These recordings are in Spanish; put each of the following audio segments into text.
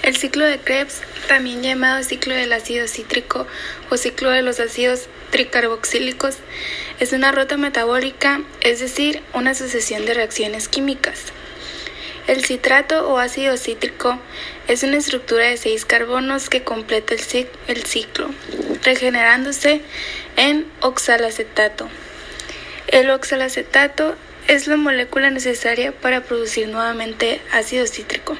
El ciclo de Krebs, también llamado ciclo del ácido cítrico o ciclo de los ácidos tricarboxílicos, es una ruta metabólica, es decir, una sucesión de reacciones químicas. El citrato o ácido cítrico es una estructura de 6 carbonos que completa el ciclo, regenerándose en oxalacetato. El oxalacetato es la molécula necesaria para producir nuevamente ácido cítrico.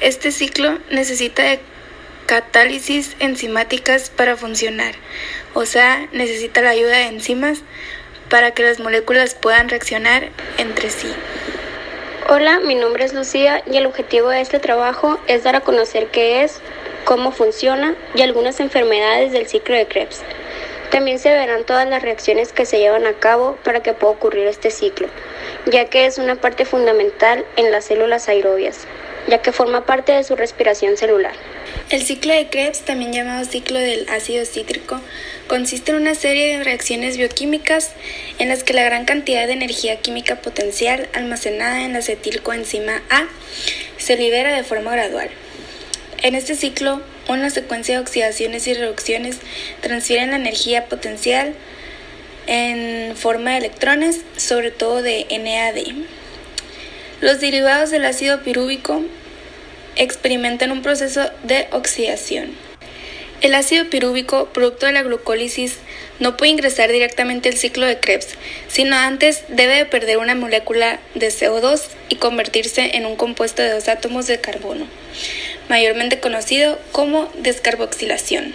Este ciclo necesita de catálisis enzimáticas para funcionar, o sea, necesita la ayuda de enzimas para que las moléculas puedan reaccionar entre sí. Hola, mi nombre es Lucía y el objetivo de este trabajo es dar a conocer qué es, cómo funciona y algunas enfermedades del ciclo de Krebs. También se verán todas las reacciones que se llevan a cabo para que pueda ocurrir este ciclo, ya que es una parte fundamental en las células aerobias, ya que forma parte de su respiración celular. El ciclo de Krebs, también llamado ciclo del ácido cítrico, consiste en una serie de reacciones bioquímicas en las que la gran cantidad de energía química potencial almacenada en la acetilcoenzima A se libera de forma gradual. En este ciclo, una secuencia de oxidaciones y reducciones transfieren la energía potencial en forma de electrones, sobre todo de NAD. Los derivados del ácido pirúvico experimentan un proceso de oxidación. El ácido pirúvico, producto de la glucólisis, no puede ingresar directamente al ciclo de Krebs, sino antes debe de perder una molécula de CO2 y convertirse en un compuesto de 2 átomos de carbono, mayormente conocido como descarboxilación.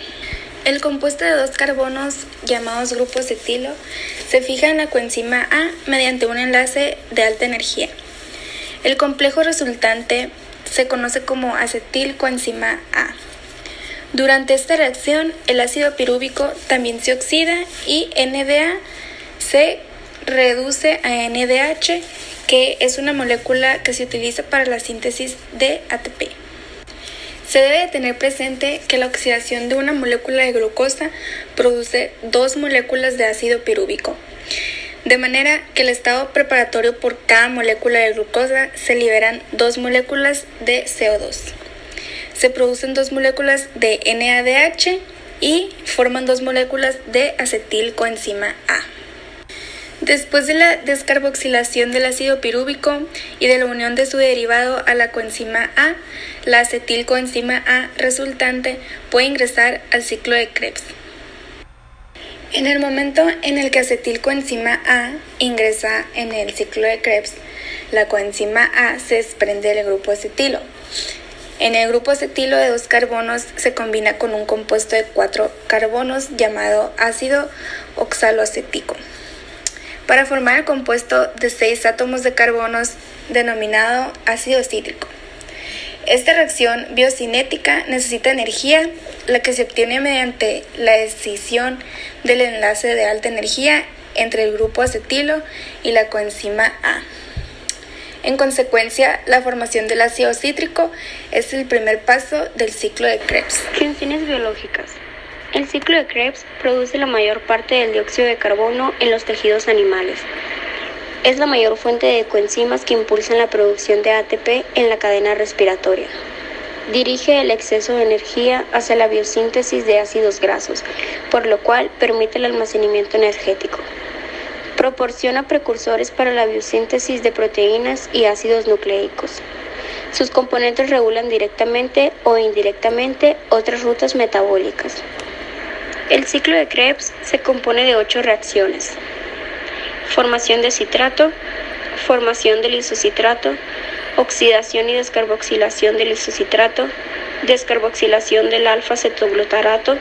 El compuesto de 2 carbonos, llamados grupo acetilo, se fija en la coenzima A mediante un enlace de alta energía. El complejo resultante se conoce como acetilcoenzima A. Durante esta reacción, el ácido pirúvico también se oxida y NDA se reduce a NDH, que es una molécula que se utiliza para la síntesis de ATP. Se debe de tener presente que la oxidación de una molécula de glucosa produce 2 moléculas de ácido pirúvico, de manera que el estado preparatorio por cada molécula de glucosa se liberan 2 moléculas de CO2. Se producen 2 moléculas de NADH y forman 2 moléculas de acetilcoenzima A. Después de la descarboxilación del ácido pirúvico y de la unión de su derivado a la coenzima A, la acetilcoenzima A resultante puede ingresar al ciclo de Krebs. En el momento en el que acetilcoenzima A ingresa en el ciclo de Krebs, la coenzima A se desprende del grupo acetilo. En el grupo acetilo de 2 carbonos se combina con un compuesto de 4 carbonos llamado ácido oxaloacético, para formar el compuesto de 6 átomos de carbonos denominado ácido cítrico. Esta reacción biocinética necesita energía, la que se obtiene mediante la escisión del enlace de alta energía entre el grupo acetilo y la coenzima A. En consecuencia, la formación del ácido cítrico es el primer paso del ciclo de Krebs. Funciones biológicas. El ciclo de Krebs produce la mayor parte del dióxido de carbono en los tejidos animales. Es la mayor fuente de coenzimas que impulsan la producción de ATP en la cadena respiratoria. Dirige el exceso de energía hacia la biosíntesis de ácidos grasos, por lo cual permite el almacenamiento energético. Proporciona precursores para la biosíntesis de proteínas y ácidos nucleicos. Sus componentes regulan directamente o indirectamente otras rutas metabólicas. El ciclo de Krebs se compone de 8 reacciones: formación de citrato, formación del isocitrato, oxidación y descarboxilación del isocitrato, descarboxilación del alfa-cetoglutarato,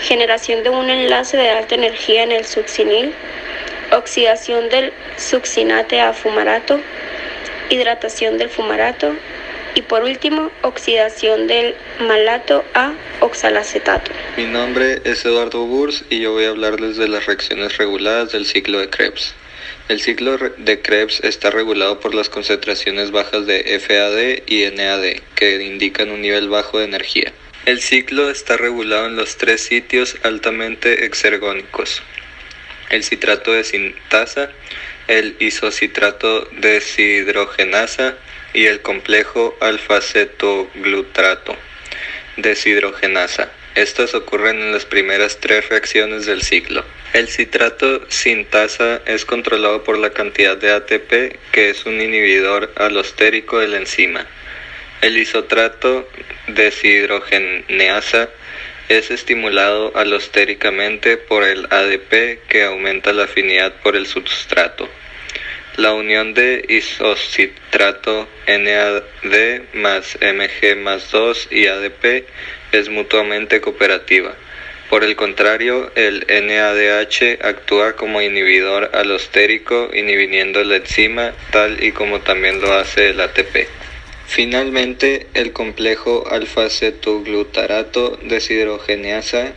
generación de un enlace de alta energía en el succinil, oxidación del succinate a fumarato, hidratación del fumarato y por último, oxidación del malato a oxalacetato. Mi nombre es Eduardo Burs y yo voy a hablarles de las reacciones reguladas del ciclo de Krebs. El ciclo de Krebs está regulado por las concentraciones bajas de FAD y NAD, que indican un nivel bajo de energía. El ciclo está regulado en los 3 sitios altamente exergónicos: el citrato de sintasa, el isocitrato deshidrogenasa y el complejo alfa-cetoglutarato deshidrogenasa. Estas ocurren en las primeras 3 reacciones del ciclo. El citrato sintasa es controlado por la cantidad de ATP, que es un inhibidor alostérico de la enzima. El isotrato deshidrogenasa es estimulado alostéricamente por el ADP, que aumenta la afinidad por el substrato. La unión de isocitrato NAD más Mg más 2 y ADP es mutuamente cooperativa. Por el contrario, el NADH actúa como inhibidor alostérico, inhibiendo la enzima, tal y como también lo hace el ATP. Finalmente, el complejo alfa-cetoglutarato deshidrogenasa,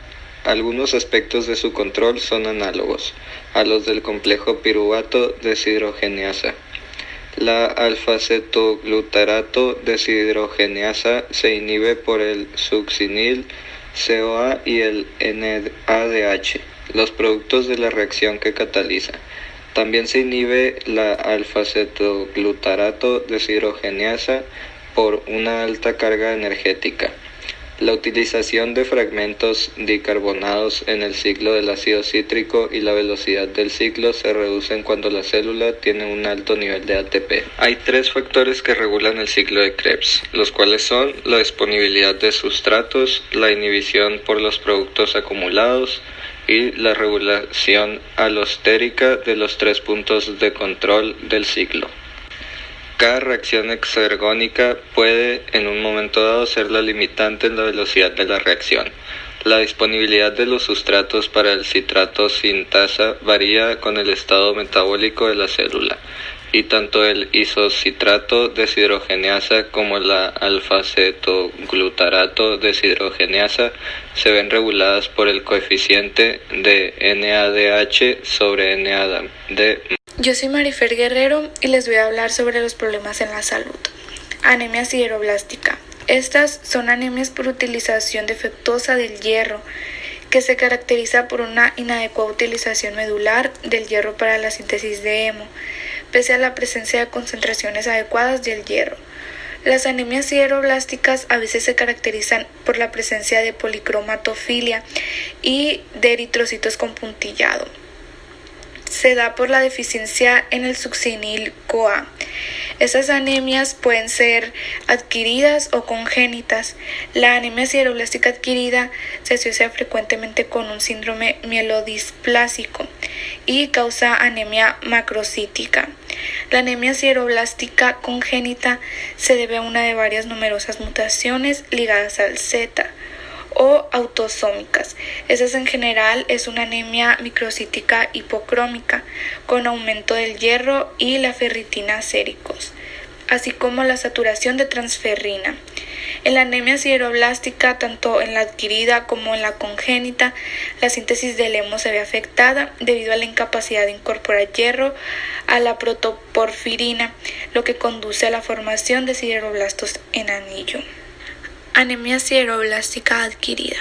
algunos aspectos de su control son análogos a los del complejo piruvato deshidrogenasa. La alfa-cetoglutarato deshidrogenasa se inhibe por el succinil CoA y el NADH, los productos de la reacción que cataliza. También se inhibe la alfa-cetoglutarato deshidrogenasa por una alta carga energética. La utilización de fragmentos dicarbonados en el ciclo del ácido cítrico y la velocidad del ciclo se reducen cuando la célula tiene un alto nivel de ATP. Hay 3 factores que regulan el ciclo de Krebs, los cuales son la disponibilidad de sustratos, la inhibición por los productos acumulados y la regulación alostérica de los 3 puntos de control del ciclo. Cada reacción exergónica puede en un momento dado ser la limitante en la velocidad de la reacción. La disponibilidad de los sustratos para el citrato sintasa varía con el estado metabólico de la célula, y tanto el isocitrato deshidrogenasa como la alfa-cetoglutarato deshidrogenasa se ven reguladas por el coeficiente de NADH sobre NAD. Yo soy Marifer Guerrero y les voy a hablar sobre los problemas en la salud. Anemia sideroblástica. Estas son anemias por utilización defectuosa del hierro, que se caracteriza por una inadecuada utilización medular del hierro para la síntesis de hemo, pese a la presencia de concentraciones adecuadas del hierro. Las anemias sideroblásticas a veces se caracterizan por la presencia de policromatofilia y de eritrocitos con puntillado. Se da por la deficiencia en el succinil CoA. Estas anemias pueden ser adquiridas o congénitas. La anemia sideroblástica adquirida se asocia frecuentemente con un síndrome mielodisplásico y causa anemia macrocítica. La anemia sideroblástica congénita se debe a una de varias numerosas mutaciones ligadas al Z o autosómicas. Estas en general es una anemia microcítica hipocrómica con aumento del hierro y la ferritina séricos, así como la saturación de transferrina. En la anemia sideroblástica, tanto en la adquirida como en la congénita, la síntesis del hemo se ve afectada debido a la incapacidad de incorporar hierro a la protoporfirina, lo que conduce a la formación de sideroblastos en anillo. Anemia sideroblástica adquirida.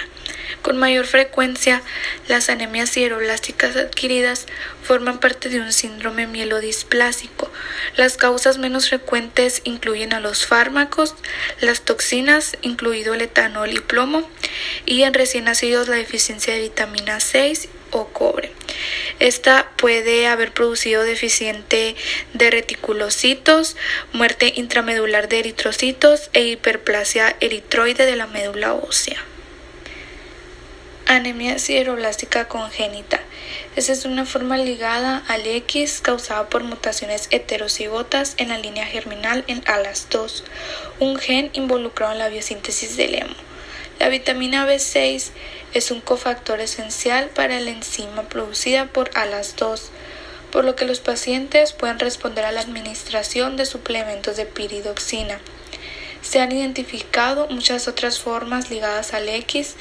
Con mayor frecuencia, las anemias sideroblásticas adquiridas forman parte de un síndrome mielodisplásico. Las causas menos frecuentes incluyen a los fármacos, las toxinas, incluido el etanol y plomo, y en recién nacidos la deficiencia de vitamina 6 o cobre. Esta puede haber producido deficiente de reticulocitos, muerte intramedular de eritrocitos e hiperplasia eritroide de la médula ósea. Anemia sideroblástica congénita. Esta es una forma ligada al X causada por mutaciones heterocigotas en la línea germinal en ALAS2, un gen involucrado en la biosíntesis del hemo. La vitamina B6 es un cofactor esencial para la enzima producida por ALAS2, por lo que los pacientes pueden responder a la administración de suplementos de piridoxina. Se han identificado muchas otras formas ligadas al X,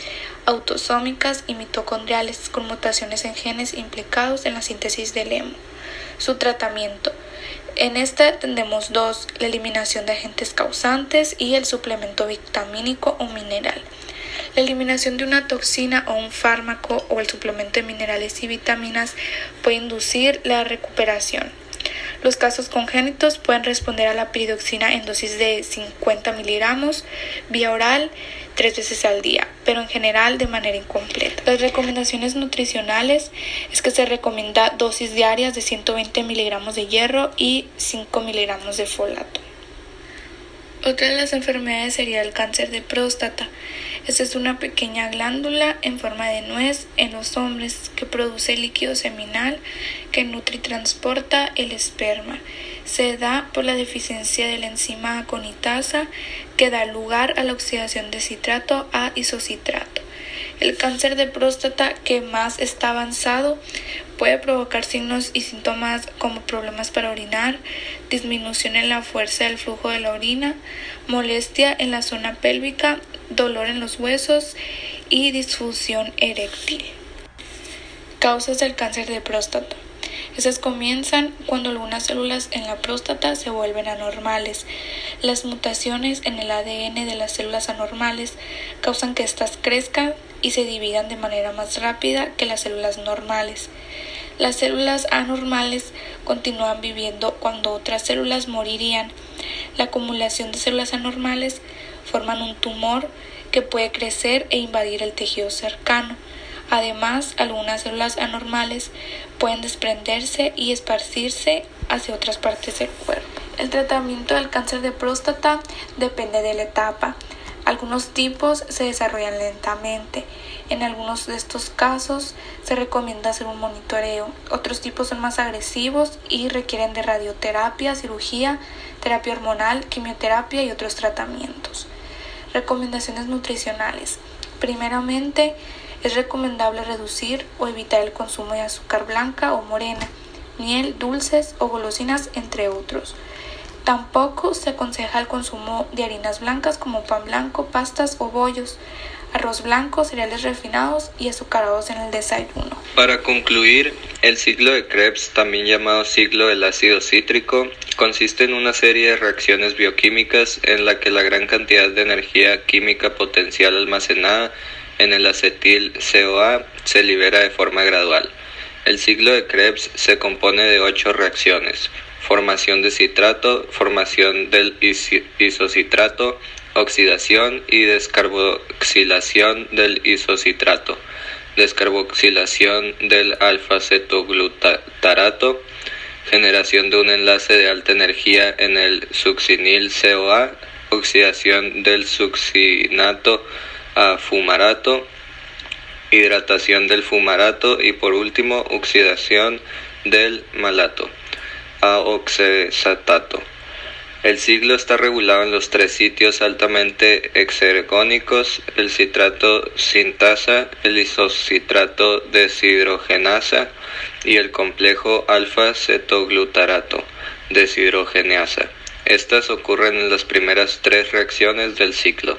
autosómicas y mitocondriales, con mutaciones en genes implicados en la síntesis del hemo. Su tratamiento. En esta tendremos 2, la eliminación de agentes causantes y el suplemento vitamínico o mineral. La eliminación de una toxina o un fármaco o el suplemento de minerales y vitaminas puede inducir la recuperación. Los casos congénitos pueden responder a la piridoxina en dosis de 50 miligramos vía oral 3 veces al día, pero en general de manera incompleta. Las recomendaciones nutricionales es que se recomienda dosis diarias de 120 miligramos de hierro y 5 miligramos de folato. Otra de las enfermedades sería el cáncer de próstata. Esta es una pequeña glándula en forma de nuez en los hombres que produce líquido seminal que nutre y transporta el esperma. Se da por la deficiencia de la enzima aconitasa que da lugar a la oxidación de citrato a isocitrato. El cáncer de próstata que más está avanzado puede provocar signos y síntomas como problemas para orinar, disminución en la fuerza del flujo de la orina, molestia en la zona pélvica, dolor en los huesos y disfunción eréctil. Causas del cáncer de próstata. Estas comienzan cuando algunas células en la próstata se vuelven anormales. Las mutaciones en el ADN de las células anormales causan que éstas crezcan y se dividan de manera más rápida que las células normales. Las células anormales continúan viviendo cuando otras células morirían. La acumulación de células anormales forman un tumor que puede crecer e invadir el tejido cercano. Además, algunas células anormales pueden desprenderse y esparcirse hacia otras partes del cuerpo. El tratamiento del cáncer de próstata depende de la etapa. Algunos tipos se desarrollan lentamente. En algunos de estos casos se recomienda hacer un monitoreo. Otros tipos son más agresivos y requieren de radioterapia, cirugía, terapia hormonal, quimioterapia y otros tratamientos. Recomendaciones nutricionales. Primeramente, es recomendable reducir o evitar el consumo de azúcar blanca o morena, miel, dulces o golosinas, entre otros. Tampoco se aconseja el consumo de harinas blancas como pan blanco, pastas o bollos, arroz blanco, cereales refinados y azucarados en el desayuno. Para concluir, el ciclo de Krebs, también llamado ciclo del ácido cítrico, consiste en una serie de reacciones bioquímicas en la que la gran cantidad de energía química potencial almacenada en el acetil CoA se libera de forma gradual. El ciclo de Krebs se compone de 8 reacciones: formación de citrato, formación del isocitrato, oxidación y descarboxilación del isocitrato, descarboxilación del alfa-cetoglutarato, generación de un enlace de alta energía en el succinil CoA, oxidación del succinato a fumarato, hidratación del fumarato y por último oxidación del malato a oxesatato. El ciclo está regulado en los 3 sitios altamente exergónicos: el citrato sintasa, el isocitrato deshidrogenasa y el complejo alfa-cetoglutarato deshidrogenasa. Estas ocurren en las primeras 3 reacciones del ciclo.